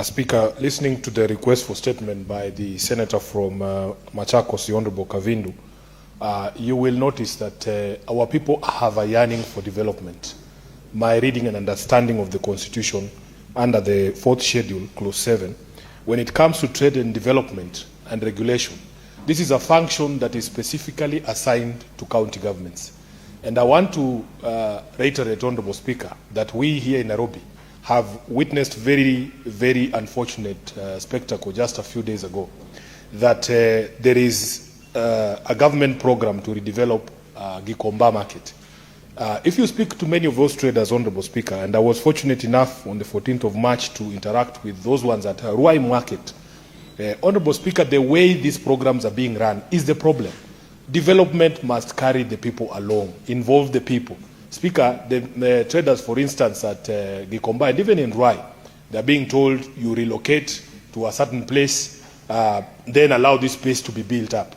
Speaker, listening to the request for statement by the senator from Machakos, the Honorable Kavindu, you will notice that our people have a yearning for development. My reading and understanding of the Constitution under the 4th schedule, clause 7, when it comes to trade and development and regulation, this is a function that is specifically assigned to county governments. And I want to reiterate, Honorable Speaker, that we here in Nairobi have witnessed very, very unfortunate spectacle just a few days ago, that there is a government program to redevelop Gikomba market. If you speak to many of those traders, Honorable Speaker, and I was fortunate enough on the 14th of March to interact with those ones at Ruai Market, Honorable Speaker, the way these programs are being run is the problem. Development must carry the people along, involve the people. Speaker, the traders, for instance, at Gikomba and even in Ruai, they're being told you relocate to a certain place, then allow this place to be built up.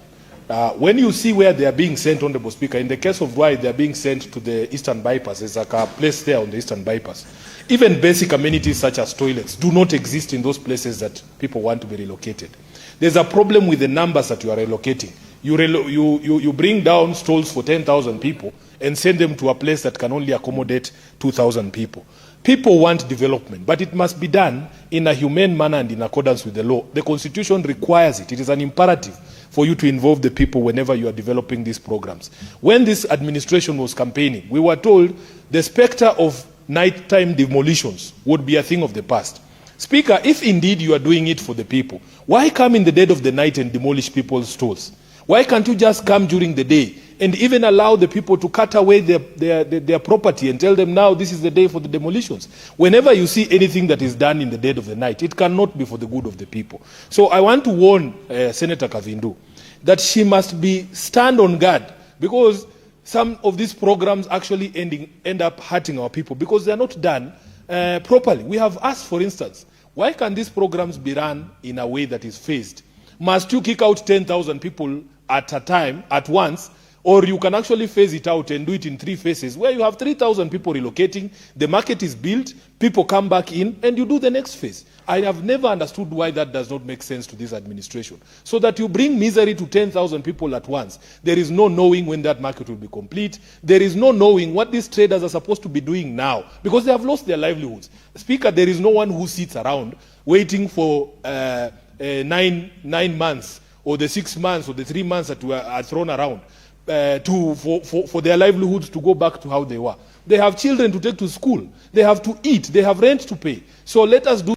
When you see where they are being sent, Honorable Speaker, in the case of Ruai, they are being sent to the Eastern Bypass. There's like a place there on the Eastern Bypass. Even basic amenities such as toilets do not exist in those places that people want to be relocated. There's a problem with the numbers that you are relocating. You bring down stalls for 10,000 people and send them to a place that can only accommodate 2,000 people. People want development, but it must be done in a humane manner and in accordance with the law. The Constitution requires it. It is an imperative for you to involve the people whenever you are developing these programs. When this administration was campaigning, we were told the specter of nighttime demolitions would be a thing of the past. Speaker, if indeed you are doing it for the people, why come in the dead of the night and demolish people's stalls? Why can't you just come during the day and even allow the people to cut away their property and tell them now this is the day for the demolitions? Whenever you see anything that is done in the dead of the night, it cannot be for the good of the people. So I want to warn Senator Kavindu that she must stand on guard, because some of these programs actually end up hurting our people because they are not done properly. We have asked, for instance, why can these programs be run in a way that is phased? Must you kick out 10,000 people at a time, at once, or you can actually phase it out and do it in 3 phases where you have 3,000 people relocating, the market is built, people come back in, and you do the next phase. I have never understood why that does not make sense to this administration. So that you bring misery to 10,000 people at once. There is no knowing when that market will be complete. There is no knowing what these traders are supposed to be doing now, because they have lost their livelihoods. Speaker, there is no one who sits around waiting for 9 months or the 6 months or the 3 months that are thrown around for their livelihoods to go back to how they were. They have children to take to school. They have to eat. They have rent to pay. So let us do